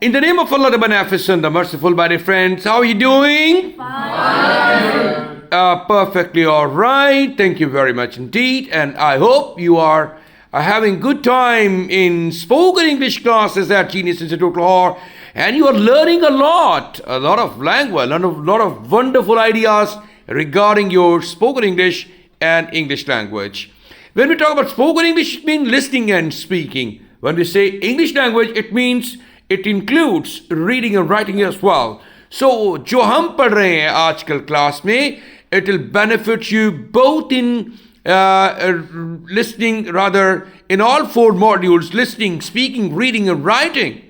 In the name of Allah, the Beneficent, the Merciful, my dear friends, how are you doing? Fine. Perfectly all right. Thank you very much indeed. And I hope you are having good time in spoken English classes at Genius Institute Lahore. And you are learning a lot of language, a lot of wonderful ideas regarding your spoken English and English language. When we talk about spoken English, it means listening and speaking. When we say English language, it means it includes reading and writing as well. So, जो हम पढ़ रहे हैं आजकल class में, it will benefit you both in listening, rather in all four modules, listening, speaking, reading and writing.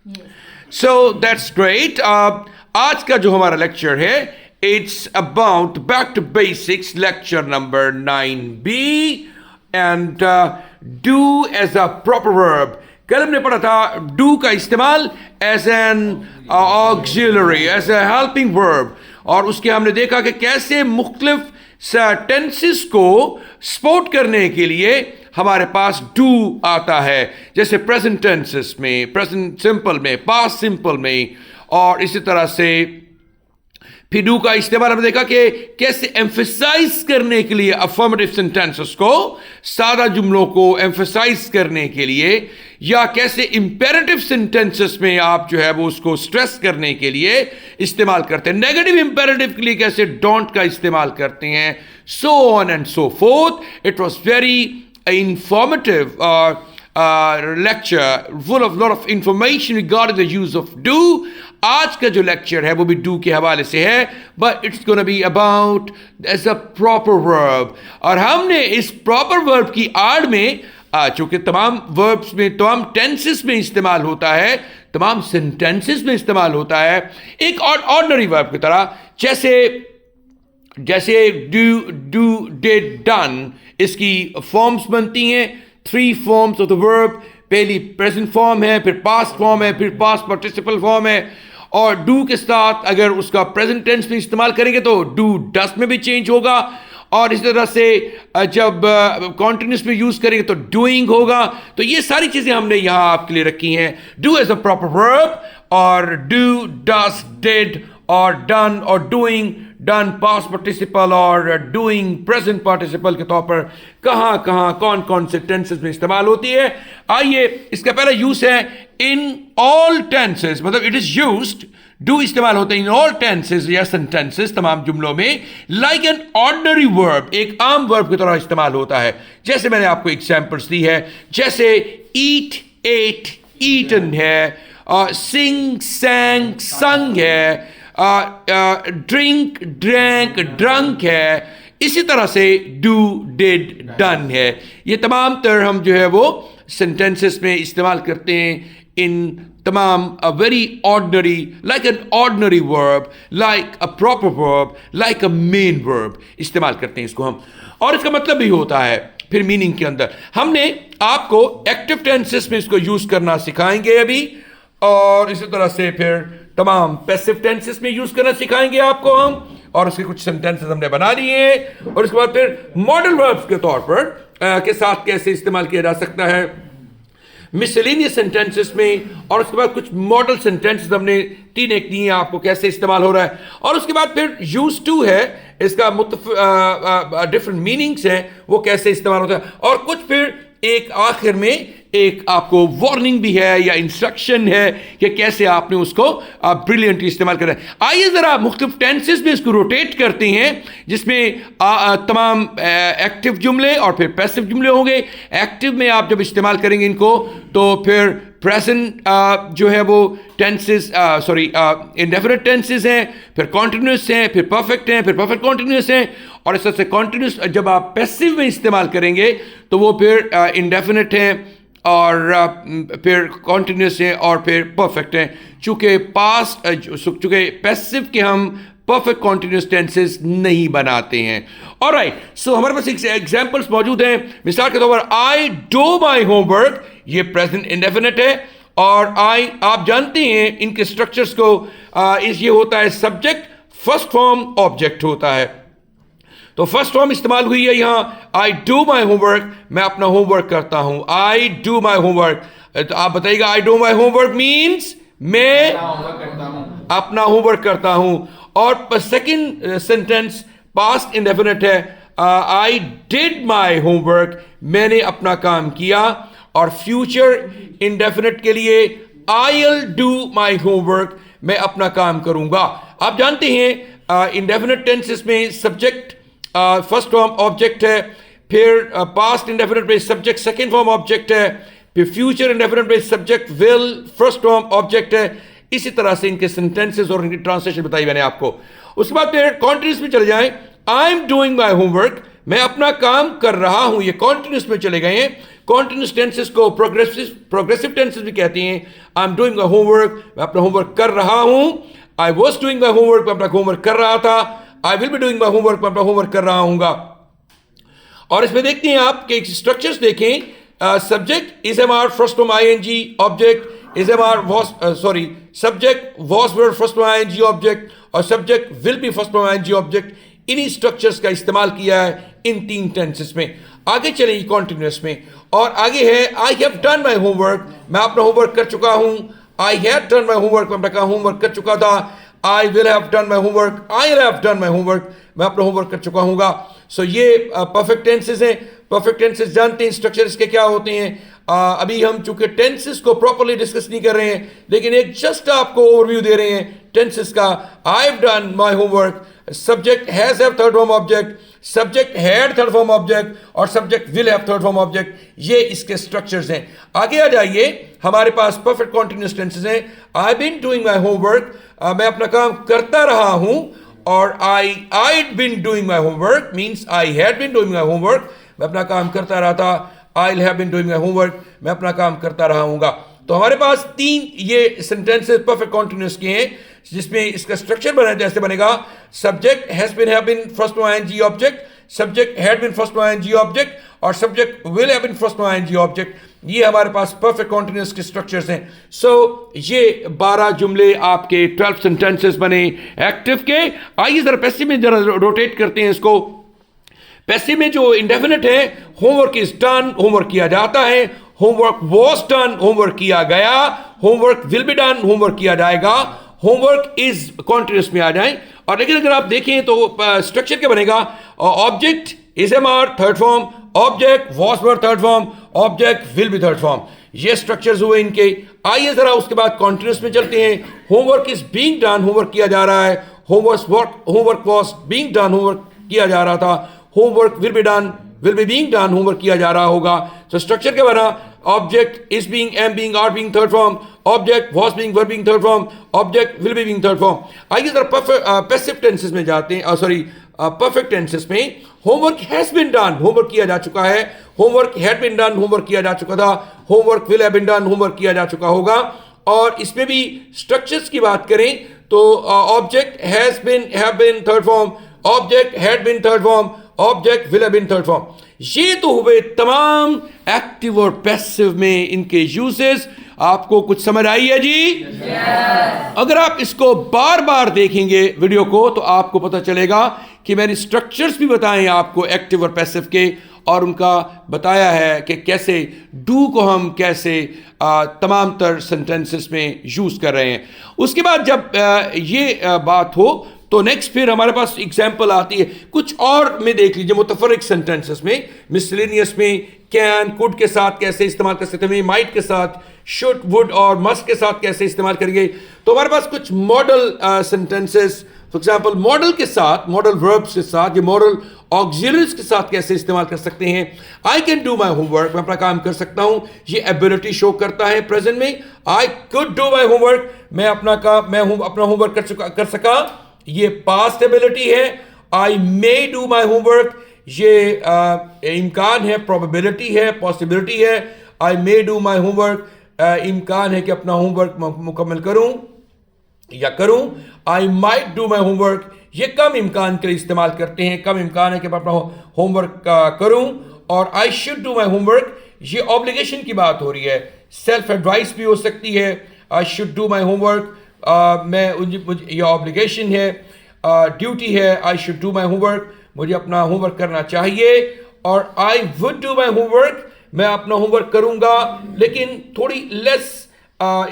Yes. So that's great. आज का जो हमारा लेक्चर है, it's about back to basics, lecture number 9B, and do as a proper verb. कल हमने पढ़ा था do का इस्तेमाल as an auxiliary, as a helping verb, और उसके हमने देखा कि कैसे मुख्तलिफ टेंसेस को सपोर्ट करने के लिए हमारे पास do आता है, जैसे प्रेजेंट टेंसेस में, प्रेजेंट सिंपल में, पास्ट सिंपल में, और इसी तरह से फिर डू का इस्तेमाल हमने देखा कि कैसे एम्फेसाइज करने के लिए अफर्मेटिव सेंटेंसेस को, सादा जुमलों को एम्फेसाइज करने के लिए, या कैसे इंपेरेटिव सेंटेंसेस में आप जो है वो उसको स्ट्रेस करने के लिए इस्तेमाल करते हैं, नेगेटिव इंपेरेटिव के लिए कैसे डोंट का इस्तेमाल करते हैं, so on and so fourth. It was very informative lecture full of lot of information regarding the use of do. आज का जो लेक्चर है वो भी do के हवाले से है, but it's gonna be about as a proper verb. और हमने इस proper verb की आड़ में, चूंकि तमाम verbs में, तमाम tenses में इस्तेमाल होता है, तमाम sentences में इस्तेमाल होता है, एक ordinary verb की तरह, जैसे do, did, done, इसकी forms बनती हैं. 3 forms of the verb. पहली present form है, फिर past form है, फिर past participle form है, और do के साथ अगर उसका present tense में इस्तेमाल करेंगे तो do does में भी change होगा, और इस तरह से जब continuous में यूज करेंगे तो doing होगा. तो ये सारी चीजें हमने यहाँ आपके लिए रखी हैं. Do as a proper verb, और do, does, did, और done, और doing, done past participle, और doing present participle के तौर पर कहाँ कौन से tenses में इस्तेमाल होती है. आइए, इसका पहला यूज है in all tenses, मतलब it is used, do इस्तेमाल होता है in all tenses या sentences, तमाम जुमलों में, like an ordinary verb, एक आम verb की तरह इस्तेमाल होता है. जैसे मैंने आपको examples दी है, जैसे eat, ate, eaten है, sing, sang, sung है, drink, drank, drunk है, इसी तरह से do, did, done है. ये तमाम तरह हम जो है वो sentences में इस्तेमाल करते हैं in तमाम a very ordinary, like an ordinary verb, like a proper verb, like a main verb इस्तेमाल करते हैं इसको हम. और इसका मतलब भी होता है फिर मीनिंग के अंदर. हमने आपको एक्टिव टेंसेस में इसको यूज करना सिखाएंगे अभी, और इसी तरह से फिर तमाम पैसिव टेंसेस में यूज करना सिखाएंगे आपको हम, और उसके कुछ सेंटेंसेस हमने बना लिए हैं, और उसके बाद फिर मॉडल वर्ब्स के तौर पर के साथ कैसे इस्तेमाल किया जा सकता है मिसलेनियस सेंटेंसेस में, और उसके बाद कुछ मॉडल सेंटेंसेस हमने 3 एक दिए आपको कैसे इस्तेमाल हो रहा है, और उसके बाद फिर यूज टू है, इसका डिफरेंट मीनिंग्स हैं, वो कैसे इस्तेमाल होता है, और कुछ फिर एक आखिर में एक आपको वार्निंग भी है या इंस्ट्रक्शन है कि कैसे आपने उसको ब्रिलियंटली इस्तेमाल करना है. आइए जरा मुख्तलिफ टेंसेस में इसको रोटेट करते हैं, जिसमें तमाम एक्टिव जुमले और फिर पैसिव जुमले होंगे. एक्टिव में आप जब इस्तेमाल करेंगे इनको तो फिर प्रेजेंट जो है वो टेंसेस इंडेफिनिट टेंसेस हैं, फिर कॉन्टिन्यूस हैं, फिर परफेक्ट हैं, फिर परफेक्ट कॉन्टिन्यूस हैं, और इस तरह से कॉन्टिन्यूस जब आप पैसिव में इस्तेमाल करेंगे तो वो फिर इंडेफिनिट हैं, और फिर कॉन्टिन्यूस हैं, और फिर परफेक्ट हैं. चूँकि पैसिव के हम परफेक्ट कॉन्टिन्यूस टेंसेस नहीं बनाते हैं. ऑलराइट, सो हमारे पास एग्जांपल्स मौजूद हैं. मिसाल के तौर पर आई डू माई होमवर्क, ये प्रेजेंट इंडेफिनिट है, और आई आप जानते हैं इनके स्ट्रक्चर्स को, ये होता है सब्जेक्ट, फर्स्ट फॉर्म, ऑब्जेक्ट होता है. तो फर्स्ट फॉर्म इस्तेमाल हुई है यहाँ, आई डू माई होमवर्क, मैं अपना होमवर्क करता हूँ. आई डू माई होमवर्क, तो आप बताइएगा I do my homework means मैं अपना होमवर्क करता हूं। और सेकंड सेंटेंस पास्ट इंडेफिनिट है, आई डिड माई होमवर्क, मैंने अपना काम किया। और फ्यूचर इंडेफिनिट के लिए I will do my homework, मैं अपना काम करूंगा। आप जानते हैं इंडेफिनिट टेंसेस में सब्जेक्ट फर्स्ट फॉर्म ऑब्जेक्ट है, फिर पास्ट इंडेफिनिट में सब्जेक्ट सेकंड फॉर्म ऑब्जेक्ट है, फिर फ्यूचर इंडेफिनिट में subject will first form object है। इसी तरह से इनके सेंटेंसेस और इनकी ट्रांसलेशन बताई मैंने आपको। उसके बाद फिर कॉन्टिन्यूस में चले जाएं, I am doing my homework, मैं अपना काम कर रहा हूं, ये कॉन्टिन्यूस में चले गए हैं। कॉन्टिन्यूस टेंसेस को प्रोग्रेसिव टेंसेस भी कहते हैं। I am doing my homework, मैं अपना होमवर्क कर रहा हूं। I was doing my homework, मैं अपना होमवर्क कर रहा था। I will be doing my homework, मैं अपना होमवर्क कर रहा हूंगा। और इसमें देखते हैं आप कि स्ट्रक्चर्स देखें। Subject is am are first form I N G, object is am are was subject was were first form I N G object, और subject will be first form I N G object. इन्हीं structures का इस्तेमाल किया है इन 3 tenses में। आगे चलेंगे continuous में, और आगे है आई हैव डन माई होमवर्क, मैं अपना होमवर्क कर चुका हूं। I had done my homework, मैं अपना होमवर्क कर चुका था। I will have done my homework, I will have done my homework, मैं अपना होमवर्क कर चुका हूँगा। सो ये परफेक्ट टेंसेस हैं। परफेक्ट टेंसेस जानते हैं स्ट्रक्चर इसके क्या होते हैं। अभी हम चूंकि टेंसेस को प्रॉपर्ली डिस्कस नहीं कर रहे हैं, लेकिन एक जस्ट आपको ओवरव्यू दे रहे हैं टेंसेस का। I have done my homework, subject has have third form object, subject had third form object, और subject will have third form object. ये इसके स्ट्रक्चर्स हैं। आगे आ जाइए, हमारे पास परफेक्ट कॉन्टिन्यूस टेंसेस हैं। I been doing my homework, मैं अपना काम करता रहा हूं। और I been doing my homework means I had been doing my homework, मैं अपना काम करता रहा था। I have been doing my homework, मैं अपना काम करता रहा हूँगा। तो हमारे पास 3 ये सेंटेंसेस परफेक्ट कॉन्टिन्यूस के हैं, जिसमें इसका स्ट्रक्चर बना जैसे बनेगा, subject has been have been first form ING object, subject had been first form ING object, और subject will have been first form ING object. ये हमारे पास परफेक्ट कॉन्टिन्यूस के स्ट्रक्चर्स हैं। सो ये 12 जुमले आपके 12 सेंटेंसेस बने एक्टिव के। आइए जरा पैसिव में जरा रोटेट करते हैं इसको। पैसिव में जो इंडेफिनिट है, होमवर्क इज डन, होमवर्क किया जाता है। होमवर्क वॉज डन, होमवर्क किया गया। Homework will be done, homework किया जाएगा। होमवर्क इज कॉन्टिन्यूस में आ जाए। और लेकिन अगर आप देखें तो स्ट्रक्चर क्या बनेगा, object is am are third form, object was were third form, object will be third form. ये स्ट्रक्चर्स हुए इनके। आइए जरा उसके बाद कॉन्टिन्यूस में चलते हैं। Homework is being done, homework किया जा रहा है। Homework was being done, homework किया जा रहा था। Homework will be done, will be being done, homework किया जा रहा होगा। तो स्ट्रक्चर क्या बना, object is being, am being, are being third form, object was being, were being third form, object will be being third form. आइए जरा passive tenses में जाते हैं, सॉरी परफेक्ट टेंसेस में। Homework has been done, homework किया जा चुका है। Homework had been done, homework किया जा चुका था। Homework will have been done, homework किया जा चुका होगा। और इसमें भी स्ट्रक्चर्स की बात करें तो object has been, have been third form, object had been third form, object will have been third form. ये तो हुए तमाम एक्टिव और पैसिव में इनके यूजेस। आपको कुछ समझ आई है जी? yes. अगर आप इसको बार बार देखेंगे वीडियो को तो आपको पता चलेगा कि मैंने स्ट्रक्चर्स भी बताए हैं आपको एक्टिव और पैसिव के, और उनका बताया है कि कैसे डू को हम कैसे तमाम तर सेंटेंसेस में यूज कर रहे हैं। उसके बाद जब ये बात हो तो नेक्स्ट फिर हमारे पास एग्जाम्पल आती है कुछ और में। देख लीजिए मुतफर्रिक सेंटेंसेस में, मिसलेनियस में कैन कुड के साथ कैसे इस्तेमाल कर सकते हैं, माइट के साथ, शुड वुड और मस्ट के साथ कैसे इस्तेमाल करेंगे। तो हमारे पास कुछ model sentences, for example model के साथ, मॉडल वर्ब्स के साथ, ये मॉडल ऑक्सिलरीज के साथ कैसे इस्तेमाल कर सकते हैं। I can do my homework, मैं अपना काम कर सकता हूं, ये एबिलिटी शो करता है प्रेजेंट में। I could do my homework, मैं अपना काम, मैं अपना होमवर्क कर सका, ये पास्ट एबिलिटी है। आई मे डू माई होमवर्क, ये इम्कान है, प्रोबेबिलिटी है, पॉसिबिलिटी है। आई मे डू माई होमवर्क, इम्कान है कि अपना होमवर्क मुकम्मल करूं या करूं। I might do my homework, ये कम इम्कान के लिए इस्तेमाल करते हैं, कम इम्कान है कि मैं अपना होमवर्क करूं। और I should do my homework, ये ऑब्लिगेशन की बात हो रही है, सेल्फ एडवाइस भी हो सकती है। I should do my homework, मुझे ये ऑब्लिगेशन है, ड्यूटी है। I should do my homework, मुझे अपना होमवर्क करना चाहिए। और I would do my homework, मैं अपना होमवर्क करूंगा, लेकिन थोड़ी लेस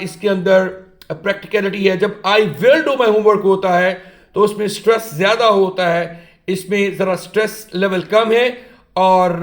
इसके अंदर प्रैक्टिकलिटी है। जब I will do my homework होता है तो उसमें स्ट्रेस ज़्यादा होता है, इसमें ज़रा स्ट्रेस लेवल कम है और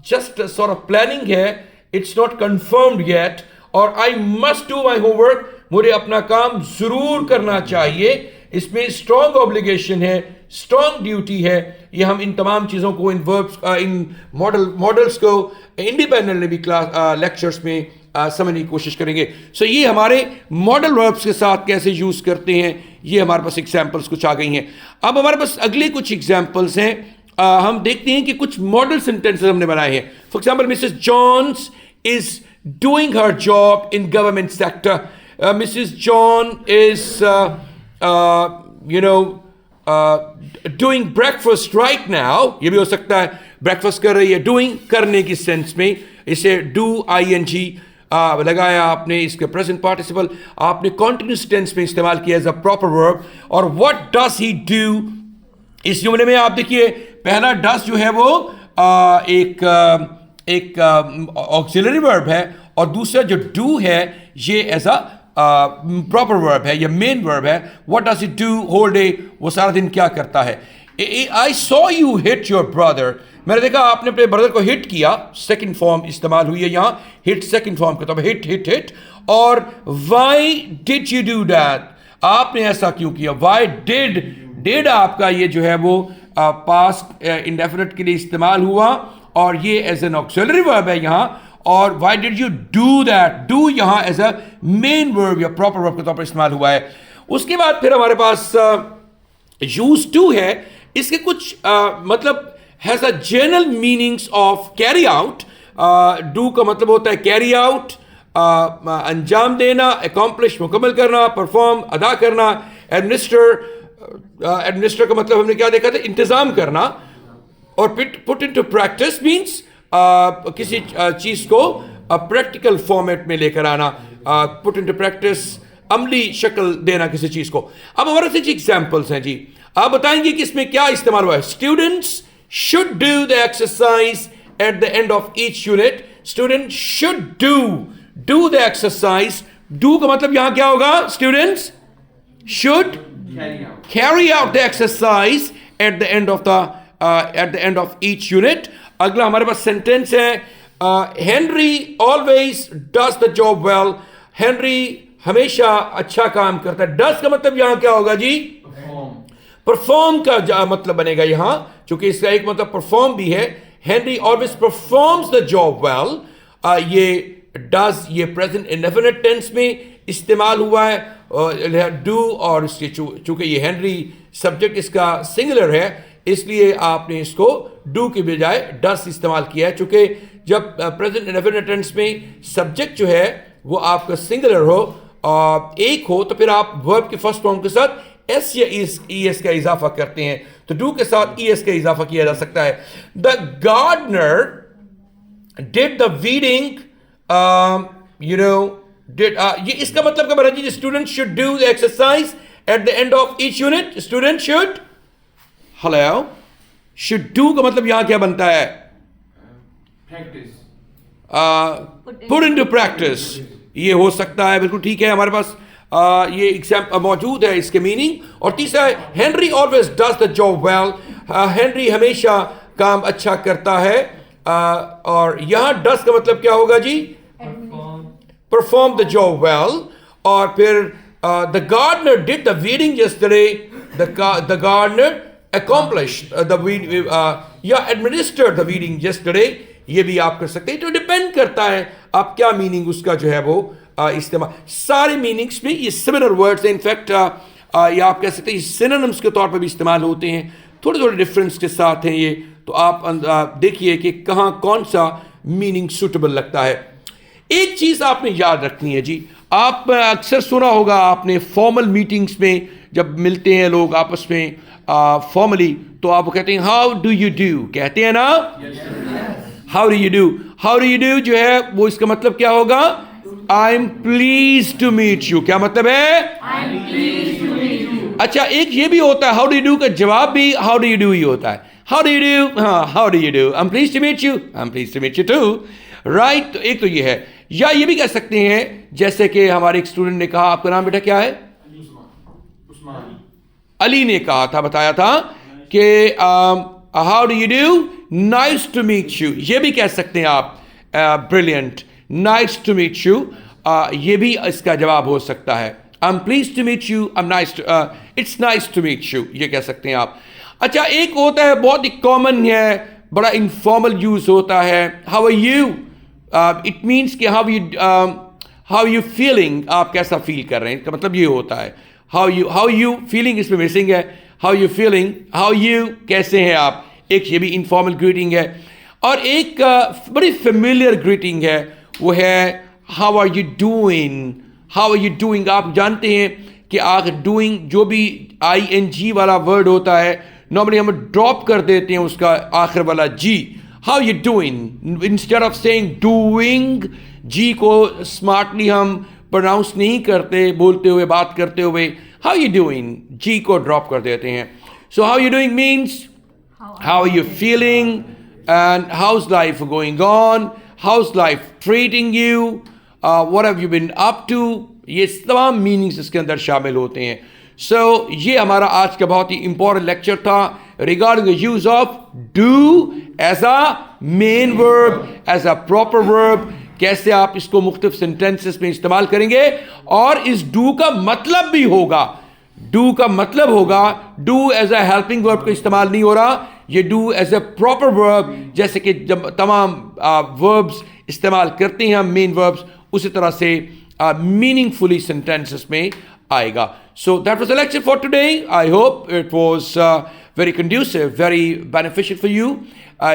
जस्ट सॉर्ट ऑफ प्लानिंग है, इट्स नॉट कंफर्म्ड येट। और I must do my homework, मुझे अपना काम ज़रूर करना चाहिए, इसमें स्ट्रॉन्ग ऑब्लिगेशन है, स्ट्रॉन्ग ड्यूटी है। ये हम इन तमाम चीज़ों को, इन वर्ब्स, इन मॉडल्स को इंडिपेंडेंटली भी क्लास लेक्चर्स में समझने की कोशिश करेंगे। सो ये हमारे मॉडल वर्ब्स के साथ कैसे यूज़ करते हैं, ये हमारे पास एग्जाम्पल्स कुछ आ गई हैं। अब हमारे पास अगले कुछ एग्जाम्पल्स हैं। हम देखते हैं कि कुछ मॉडल सेंटेंसेस हमने बनाए हैं। For example, Mrs Jones is doing her job in government sector. Mrs John is doing breakfast right now. ये भी हो सकता है ब्रेकफास्ट कर रही है, डूइंग करने की सेंस में, इसे डू ING लगाया आपने, इसके प्रेजेंट पार्टिसिपल आपने कॉन्टिन्यूस टेंस में इस्तेमाल किया एज अ प्रॉपर वर्ब। और व्हाट डज ही डू, इस जुमले में आप देखिए पहला डज जो है वो एक ऑक्सिलरी वर्ब है और दूसरा जो डू है ये एज अ प्रॉपर वर्ब है, ये मेन वर्ब है। What does he do whole day, वो सारा दिन क्या करता है। I saw you hit your brother, मैंने देखा आपने अपने ब्रदर को हिट किया, सेकंड फॉर्म इस्तेमाल हुई है यहाँ, हिट सेकंड फॉर्म का, तो हिट हिट हिट। और why did you do that, आपने ऐसा क्यों किया। व्हाई डिड आपका ये जो है वो पास्ट इंडेफिनिट के लिए इस्तेमाल हुआ और ये एज एन ऑक्सिलरी वर्ब है यहाँ। और why did you do that, do यहाँ एज अ मेन वर्ब या प्रॉपर वर्ब के तौर पर इस्तेमाल हुआ है। उसके बाद फिर हमारे पास यूज टू है, इसके कुछ मतलब has a general meanings of carry out. Do का मतलब होता है कैरी आउट, अंजाम देना, अकॉम्प्लिश मुकम्मल करना, परफॉर्म अदा करना। एडमिनिस्टर का मतलब हमने क्या देखा था, इंतजाम करना। और पुट इनटू प्रैक्टिस मींस किसी चीज को प्रैक्टिकल फॉर्मेट में लेकर आना, पुट इनटू प्रैक्टिस, अमली शक्ल देना किसी चीज को। अब हमारे से एग्जाम्पल्स हैं जी, आप बताएंगे कि इसमें क्या इस्तेमाल हुआ है। Students should do the exercise at the end of each unit. Students should do the exercise. Do का मतलब यहां क्या होगा, students should carry out the exercise at the end of each unit. अगला हमारे पास सेंटेंस है, Henry always does the job well. Henry हमेशा अच्छा काम करता है। does का मतलब यहां क्या होगा जी, परफॉर्म का मतलब बनेगा यहां, क्योंकि इसका एक मतलब परफॉर्म भी है। Henry always performs the job well, ये डज ये प्रेजेंट इंडेफिनिट टेंस में इस्तेमाल हुआ है डू, और इसके चूंकि ये हेनरी सब्जेक्ट इसका सिंगुलर है इसलिए आपने इसको डू के बजाय डज इस्तेमाल किया है। चूंकि जब प्रेजेंट इंडेफिनिट टेंस में सब्जेक्ट जो है वो आपका सिंगुलर हो, एक हो, तो फिर आप वर्ब के फर्स्ट फॉर्म के साथ एस या ES का इजाफा करते हैं, तो डू के साथ ES का इजाफा किया जा सकता है। The gardener did the weeding, did, ये इसका मतलब क्या बना जी, student should do the exercise at the end of each unit. Student should, hello, should do का मतलब यहां क्या बनता है, प्रैक्टिस, पुट इनटू प्रैक्टिस, ये हो सकता है, बिल्कुल ठीक है। हमारे पास ये एग्जाम्पल मौजूद है इसके मीनिंग। और तीसरा है, Henry always does the job well, Henry हमेशा काम अच्छा करता है। और यहां डज का मतलब क्या होगा जी, परफॉर्म द जॉब वेल। और फिर the gardener did the weeding yesterday, the gardener accomplished the weeding या administered the weeding yesterday, ये भी आप कर सकते हैं। तो डिपेंड करता है आप क्या मीनिंग उसका जो है वो इस्तेमाल। सारे मीनिंग्स में ये सिमिलर वर्ड्स हैं, इनफैक्ट या आप कह सकते हैं सिनोनिम्स के तौर पर भी इस्तेमाल होते हैं, थोड़े थोड़े डिफरेंस के साथ हैं ये। तो आप देखिए कि कहाँ कौन सा मीनिंग सूटेबल लगता है। एक चीज़ आपने याद रखनी है जी, आप अक्सर सुना होगा आपने फॉर्मल मीटिंग्स में जब मिलते हैं लोग आपस में फॉर्मली, तो आप कहते हैं हाउ डू यू डू, कहते हैं ना, how do you do. How do you do जो है वो इसका मतलब क्या होगा, I am please to meet you. क्या मतलब है, अच्छा एक ये भी होता है, हाउ डू यू डू का जवाब भी हाउ डू यू डू ही होता है। हाउ डू यू डू, हाँ how do you do, I am please to meet you, I am please to meet you too, right. तो एक तो ये है। या ये भी कह सकते हैं जैसे कि हमारे एक स्टूडेंट ने कहा, आपका नाम बेटा क्या है? Usman. अली ने कहा था, बताया था कि how do you do, nice to meet you, ये भी कह सकते हैं आप, brilliant, nice to meet you, ये भी इसका जवाब हो सकता है। I am please to meet you, I am nice to, it's nice to meet you, ये कह सकते हैं आप। अच्छा, एक होता है बहुत ही कॉमन है, बड़ा इनफॉर्मल यूज होता है, how are you, it means कि हाउ यू फीलिंग, आप कैसा फील कर रहे हैं, इसका मतलब ये होता है। हाउ यू फीलिंग इसमें मिसिंग है, how you feeling, how you कैसे हैं आप, एक ये भी इनफॉर्मल ग्रीटिंग है। और एक बड़ी फेमिलियर ग्रीटिंग है, वो है how are you doing, how are you doing. आप जानते हैं कि आग डूइंग जो भी ING वाला वर्ड होता है, नॉर्मली हम ड्रॉप कर देते हैं उसका आखिर वाला G. How you doing, instead of saying doing, G को स्मार्टली हम प्रोनाउंस नहीं करते, बोलते हुए, बात करते हुए, हाउ यू डूइंग, जी को ड्रॉप कर देते हैं। So how you doing means how are you feeling and how's life going on, how's life treating you, what have you been up to, ये तमाम मीनिंग्स इसके अंदर शामिल होते हैं। सो ये हमारा आज का बहुत ही इंपॉर्टेंट लेक्चर था regarding the use of do as a main verb, as a proper verb, कैसे आप इसको मुख्तलिफ सेंटेंसेस में इस्तेमाल करेंगे। और इस डू का मतलब भी होगा, डू का मतलब होगा, do as a helping verb का इस्तेमाल नहीं हो रहा, ये do as a proper verb, जैसे कि जब तमाम वर्ब्स इस्तेमाल करते हैं हम मेन वर्ब्स, उसी तरह से मीनिंगफुली सेंटेंसेस में आएगा। So that was the lecture for today. I hope it was very conducive, very beneficial for you.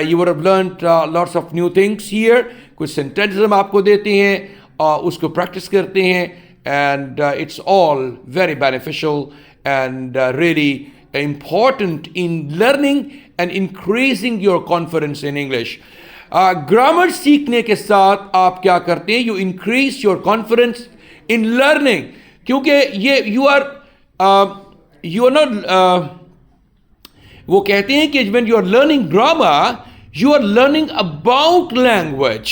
You would have learned lots of new things here. कुछ sentences हम आपको देते हैं, उसको practice करते हैं, and it's all very beneficial and really important in learning and increasing your confidence in English. Grammar सीखने के साथ आप क्या करते हैं? You increase your confidence in learning, क्योंकि ये you are not वो कहते हैं कि when you are learning grammar, you are learning about language.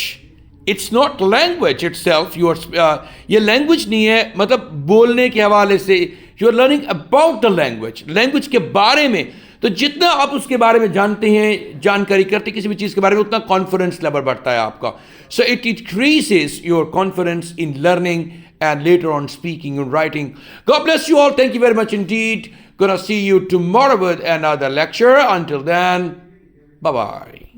It's not language itself. ये language नहीं है, मतलब बोलने के हवाले से you are learning about the language. Language के बारे में, तो जितना आप उसके बारे में जानते हैं, जानकारी करते किसी भी चीज़ के बारे में, उतना कॉन्फिडेंस लेवल बढ़ता है आपका. So it increases your confidence in learning and later on speaking and writing. God bless you all. Thank you very much indeed. Gonna see you tomorrow with another lecture. Until then, bye-bye.